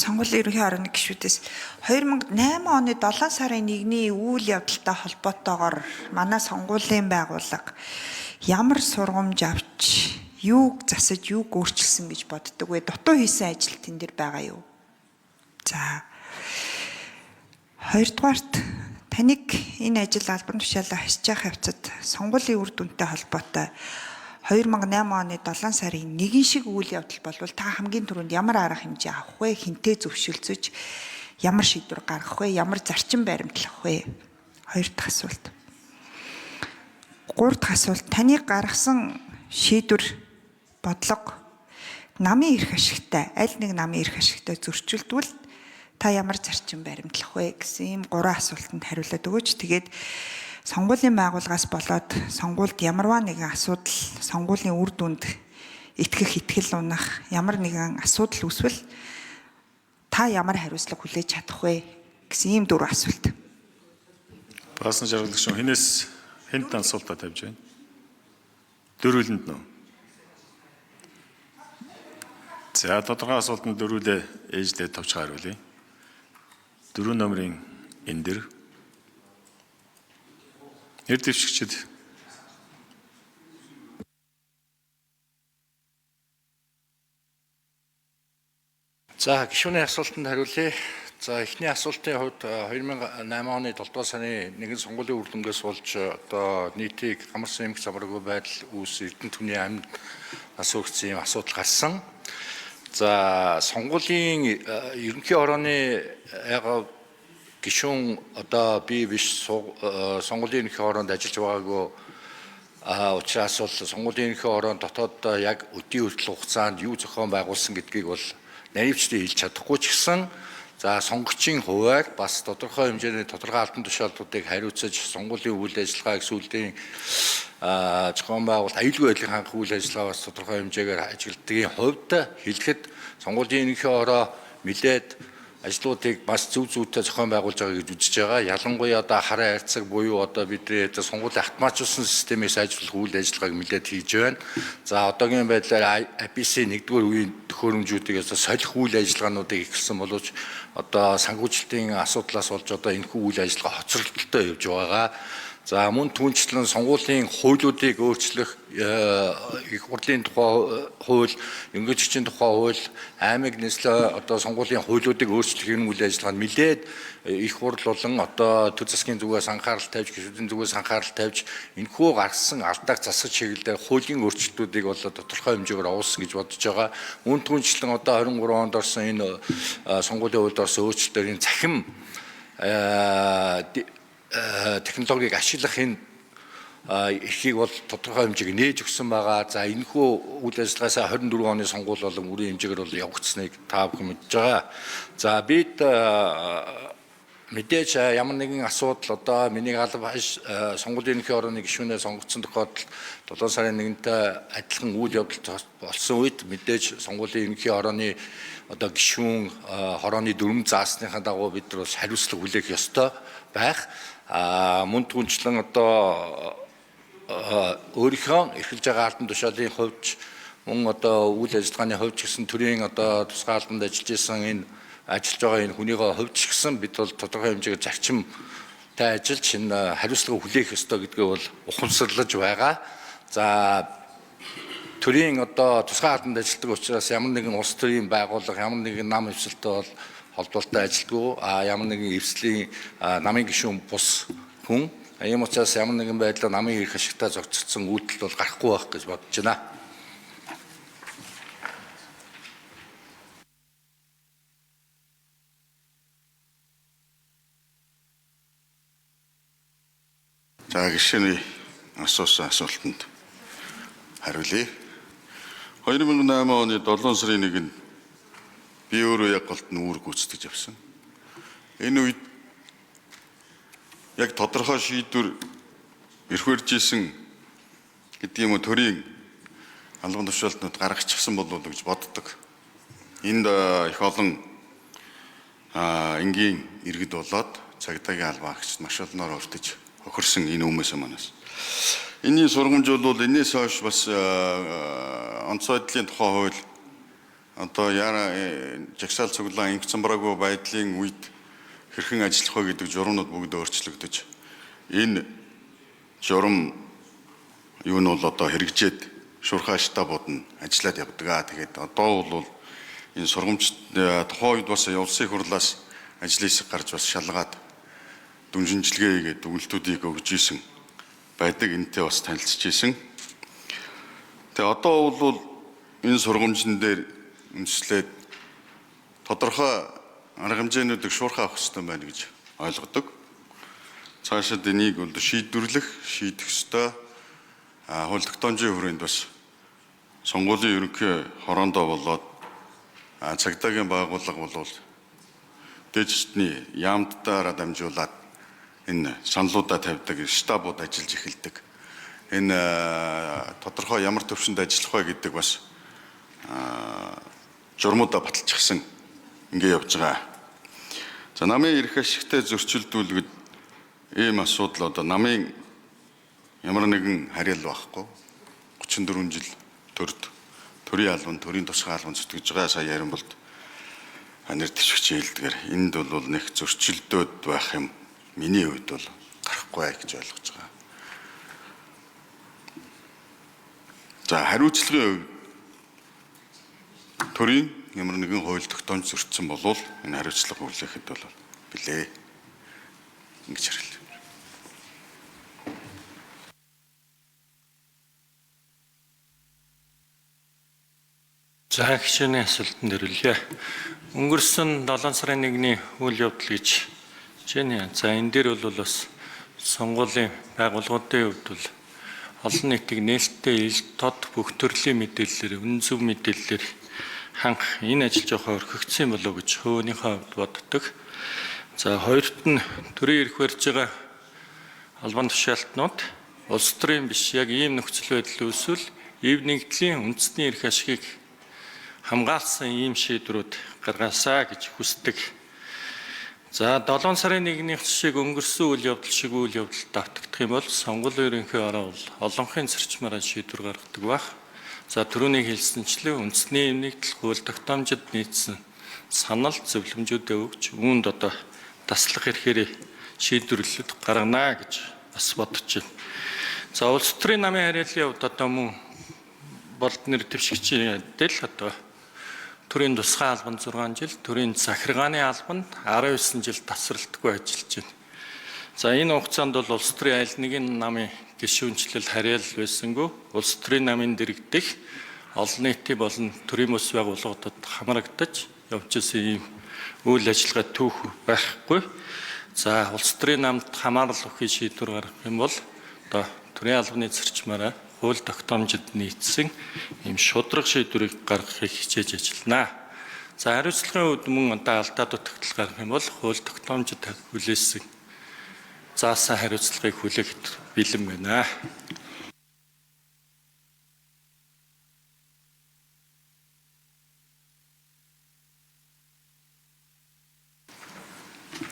Сонгуулийн ерөнхий орны гишүүдээс 2008 оны 7 сарын 1-ний үйл явдалтай холбоотойгоор манай сонгуулийн байгууллага ямар сургамж авч, юуг засаж, юуг өөрчилсөн гэж боддог вэ? Дутуу хийсэн ажил тэн дээр байгаа юу? За. Хоёрдугаарт таныг энэ ажил албан тушаалаа хасж явах явцад сонгуулийн үр дүнтэй холбоотой 2008 оны 7 сарын 1 шиг үйл явдал болвол та хамгийн түрүүнд ямар арга хэмжээ авах вэ? Хинтээ зөвшөлдсөж ямар шийдвэр гаргах вэ? Ямар зарчим баримтлах вэ? Хоёр дахь асуулт. Гурав дахь асуулт. Таны гаргасан шийдвэр бодлого намын эрх ашигтай, аль нэг намын эрх ашигтай зөрчилдвөл та ямар зарчим баримтлах вэ гэсэн ийм гурван асуултанд хариулаад өгөөч. Тэгээд сонгуулийн байгууллагаас болоод сонгуульд ямарваа нэгэн асуудал, сонгуулийн үр дүнд итгэх, итгэл унах ямар нэгэн асуудал үүсвэл та ямар хариуцлага хүлээж чадах вэ гэсэн ийм дөрвөн асуулт. Баасан жаргалагч хэнд асуултаа тавьж байна? Дөрвөлөнд нөө. За тодорхой асуултанд дөрвөлээ ээжлээ товч харуулъя. 4 номерын энэ дэр нэр дэвшигчид За гишүүний асуултанд хариулъя. За эхний асуултын хувьд 2008 оны 7 дугаар сарын 1 сонгуулийн үр дүнгээс болж одоо нийтийг амарсан эмх замраггүй байдал үүс Эрдэнэ түвний амьд нас өгсөн юм асуудал гарсан. За сонгуулийн ерөнхий орооны яг гишүүн одоо би биш сонгуулийн ерөнхий ороонд ажиллаж байгаагүй учраас бол сонгуулийн ерөнхий ороон дотоод яг өдний хүртэл хугацаанд юу зохион байгуулсан гэдгийг бол наривчлан хэлж чадахгүй ч гэсэн за сонгогчийн хуваар бас тодорхой хэмжээний тодорхой албан тушаалуудыг хариуцаж сонгуулийн үйл ажиллагааг сүүлийн зохион байгуулалт аюулгүй байдлыг хангах үйл ажиллагаа бас тодорхой хэмжээгээр ажигладгийн хувьд хэлэхэд сонгуулийн ерөнхий ороо нэлээд ажлуудыг бас зөв зүйтэй зохион байгуулж байгаа гэж үзэж байгаа. Ялангуяа одоо хараа хайрцаг буюу одоо бидний сонгуулийн автоматжуулсан системээс ажиллах үйл ажиллагааг нэлээд хийж байна. За одоогийн байдлаар APC 1-р үеийн төхөөрөмжүүдийг солих үйл ажиллагаануудыг эхэлсэн боловч одоо санхүүжилтийн асуудлаас болж одоо энэхүү үйл ажиллагаа хоцролттой явж байгаа. За мөн түүнчлэн сонгуулийн хуулиудыг өөрчлөх их хурлын тухай хууль, ерөнхий зүйчийн тухай хууль, аймаг нийслэл одоо сонгуулийн хуулиудыг өөрчлөх юм үйл ажиллагаанд нэлээд их хурл болон одоо төр засгийн зүгээс анхаарал тавьж, гишүүдийн зүгээс анхаарал тавьж энэхүү гарсан алдааг засаж чиглэлээр хуулийн өөрчлөлтүүдийг бол тодорхой хэмжээгээр оруулсан гэж бодож байгаа. Мөн түүнчлэн одоо 23 онд орсон энэ сонгуулийн хуульд орсон өөрчлөлтөөр энэ цахим технологиг ашиглах энэ эрхийг бол тодорхой хэмжээг нээж өгсөн байгаа. За энэхүү үйл ажиллагаасаа 24 оны сонгуул болон үрийн хэмжээгээр бол явагдсныг та бүхэн мэдж байгаа. За бид мэдээж ямар нэгэн асуудал одоо миний албан сонгуулийн ерөнхий орооны гишүүнээ сонгогдсон тохиолдолд 7 сарын 1-нд адилхан үйл явдал болсон үед мэдээж сонгуулийн ерөнхий орооны одоо гишүүн хорооны дүрм заасныхаа дагуу бид нар бас хариуцлага хүлээх ёстой байх. Мөн түнчлэн одоо өөрийнхөө эрхэлж байгаа албан тушаалын хувьд мөн одоо үйл ажиллагааны хувьд гэсэн төрийн одоо тусгай албанд ажиллаж исэн энэ ажиллаж байгаа энэ хүнийхээ хувьд ч гэсэн бид бол тодорхой хэмжээгээр зарчимтай ажиллаж энэ хариуцлага хүлээх ёстой гэдгээ бол ухамсарлаж байгаа. За төрийн одоо тусгай албанд ажилладаг учраас ямар нэгэн улс төрийн байгууллага, ямар нэгэн нам эвсэлтэй бол холбоотой ажилтгүй ямар нэгэн эвслийн намын гишүүн бус хүн ийм учраас ямар нэгэн байдлаар намын эрх ашигтай зохицсон үйлдэл бол гарахгүй байх гэж бодож байна. За гишүүний асуусан асуултанд хариулъя. 2008 оны 7 сарын 1-нд би өөрөө яг голд нүүр гүйцэтгэж явсан. Энэ үед яг тодорхой шийдвэр эрхвэрж исэн гэдэг юм уу төрийн албан тушаалтнууд гаргачихсан болов уу гэж боддог. Энд их олон энгийн иргэд болоод цагдаагийн албан агчид маш олноор өртөж хохирсон энэ хүмүүсээ манаас. Энэний сургамж бол энэс хойш бас онцгой байдлын тухай хууль одоо яара жагсаал цуглаан инх замбраагүй байдлын үед хэрхэн ажиллах вэ гэдэг журмнууд бүгд өөрчлөгдөж энэ журам юу нь бол одоо хэрэгжээд шуурхай штабууд нь ажиллаад явдаг. Тэгээд одоо бол энэ сургамж тухайн үед бас улсын хурлаас ажлын хэсэг гарч бас шалгаад дүнжинжилгээ хийгээд дүгнэлтүүдийг өгж исэн байдаг. Энэтэй бас танилцж исэн. Тэгээ одоо бол энэ сургамжин дээр үндэслээд тодорхой арга хэмжээнүүдийг шуурхай авах хэрэгтэй байна гэж ойлгодог. Цаашид энийг бол шийдэх ёстой. Хууль тогтоомжийн хүрээнд бас сонгуулийн ерөнхий хороондоо болоод цагдаагийн байгууллага бол дэжтний яамдтаараа дамжуулаад энэ саналуудаа тавьдаг, штабууд ажиллаж эхэлдэг. Энэ тодорхой ямар төвшөнд ажиллах вэ гэдэг бас журмуудаа баталчихсан ингэ явж байгаа. За намын эрх ашигтай зөрчилдүүлэхэд ийм асуудал одоо намын ямар нэгэн харьяал байхгүй 34 жил төрийн албан, төрийн тусгай албан зүтгэж байгаа. Сая Яринболд нэр дэвшигч хэлдгээр энд бол нэг зөрчилдөөд байх юм миний хувьд бол гарахгүй гэж ойлгож байгаа. За хариуцлагын хувьд төрийн ямар нэгэн хууль тогтоомж зөрчсөн болвол энэ хариуцлага хүлээхэд бол билээ ингэж хэлээ. За гишүүний асуултанд ирүүлье. Өнгөрсөн 7 сарын 1-ний үйл явдал гэж хичээнэ. За энэ дээр бол бас сонгуулийн байгууллагуудын хувьд бол олон нийтийг нээлттэй тод бүх төрлийн мэдээллээр, үнэн зөв мэдээллээр ханх энэ ажил жоохон орхигдсан болов уу гэж хөөнийхөө хувьд боддог. За хоёрт нь төрийн эрх барьж байгаа албан тушаалтнууд улс төрийн биш яг ийм нөхцөл байдал үүсвэл ив нэгдлийн үндэсний эрх ашигыг хамгаалсан ийм шийдвэрүүд гаргаасаа гэж хүсдэг. За 7 сарын 1-ний шиг өнгөрсөн үйл явдал шиг үйл явдалд давтагдах юм бол сонгуулийн ерөнхий орон бол олонхын зарчмаараа шийдвэр гаргадаг байх. За түрүүний хэлсэнчлэн үндэсний нэгдэл хууль тогтоомжид нийцсэн санал зөвлөмжүүдээ өгч үүнд одоо таслах эрхээр шийдвэрлэлд гаргана гэж бас бодож байна. За улс төрийн намын харьяаллын хувьд одоо мөн болд нэр дэвшигчийн адил одоо төрийн тусгай албанд 6 жил, төрийн захиргааны албанд 19 жил тасралтгүй ажиллаж байна. За энэ хугацаанд бол улс төрийн аль нэгэн намын гишүүнчлэл харьяал байсангүй улс төрийн намын дэргэдэх олон нийтийн болон төрийн бүс байгууллагуудад хамрагдаж явж исэн ийм үйл ажиллагаа түүх байхгүй. За улс төрийн намд хамаарал өгөх шийдвэр гаргах юм бол одоо төрийн албаны зарчмаараа хууль тогтоомжид нийцсэн ийм шудраг шийдвэрийг гаргахыг хичээж ажиллана. За хариуцлагын үед мөн одоо алдаа дутагдал гарах юм бол хууль тогтоомжид хүлээсэн заасан хариуцлагыг хүлээхэд бэлэн байна.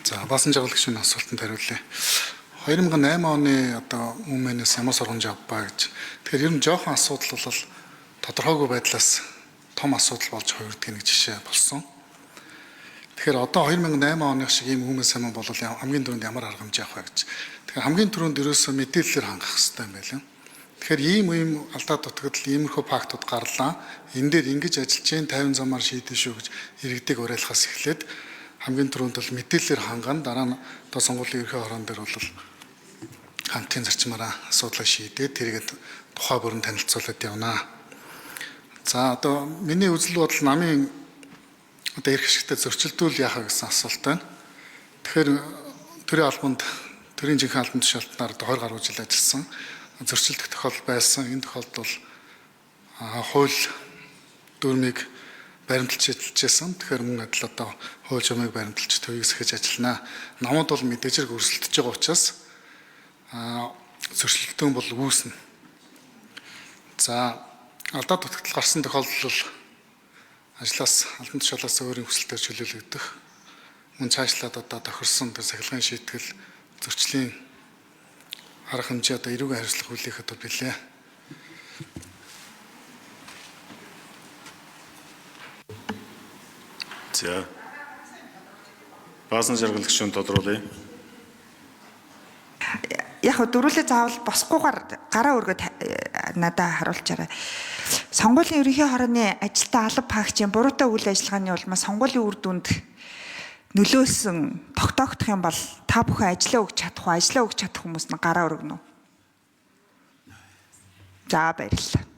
За баасан жаргалагчийн асуултанд хариулъя. 2008 оны одоо өмнөөс ямар сургамж авбаа гэж. Тэгэхээр ер нь жоохон асуудал бол тодорхойгүй байдлаас том асуудал болж хувирдаг нэг жишээ болсон. Тэгэхээр одоо 2008 оны шиг ийм хүмүүс юм бол хамгийн түрүүнд ямар арга хэмжээ авах вэ гэж. Тэгэхээр хамгийн түрүүнд ерөөсөө мэдээллээр хангах хэрэгтэй юм байна. Тэгэхээр ийм алдаа дутагдал иймэрхүү фактууд гарлаа. Энэ дээр ингэж ажиллаж जैन 50 замаар шийдэн шүү гэж иргэдэг уриалахаас эхлээд хамгийн түрүүнд бол мэдээллээр хангана. Дараа нь одоо сонгуулийн ерхий хорон дээр бол хамтын зарчмаараа асуудлыг шийдээд тэргээд тухай бүрэн танилцуулаад явна. За одоо миний үзэл бодол намын одоо эрх ашигтай зөрчилдүүл яах вэ гэсэн асуулт байна. Тэгэхээр төрийн албанд төрийн жинхэнэ албан тушаалтнаар 20 гаруй жил ажилласан. Зөрчилдөх тохиолдол байсан. Энэ тохиолдолд хууль дүрмийг баримталж ажиллажсэн. Тэгэхээр мөн адил одоо хууль журмыг баримталж төвийг сэхэж ажиллана. Намууд бол мэдээж хэрэг өрсөлдөж байгаа учраас зөрчилдөөн бол үүснэ. За алдаа дутагдал гарсан тохиолдол ажлаас албан тушаалаас өөрийн хүсэлтээр чөлөөлөгдөх. Мөн цаашлаад одоо тохирсон тэр сахилгын шийтгэл зөрчлийн арга хэмжээ одоо эрүүгийн хариуцлага хүлээхэд билээ. За. Баасан жаргал гишүүн тодруулъя. Яг хөө дөрүлээ заавал босгоогоор гараа өргөд надад харуулчаарай. Сонгуулийн ерөнхий хорооны ажилтаа алба хаагчийн буруутай үйл ажиллагааны улмаас сонгуулийн үр дүнд нөлөөсөн тогтоогдох юм бол та бүхэн ажиллаа өгч чадах уу? Ажиллаа өгч чадах хүмүүс нь гараа өргөнө үү? За баярлалаа.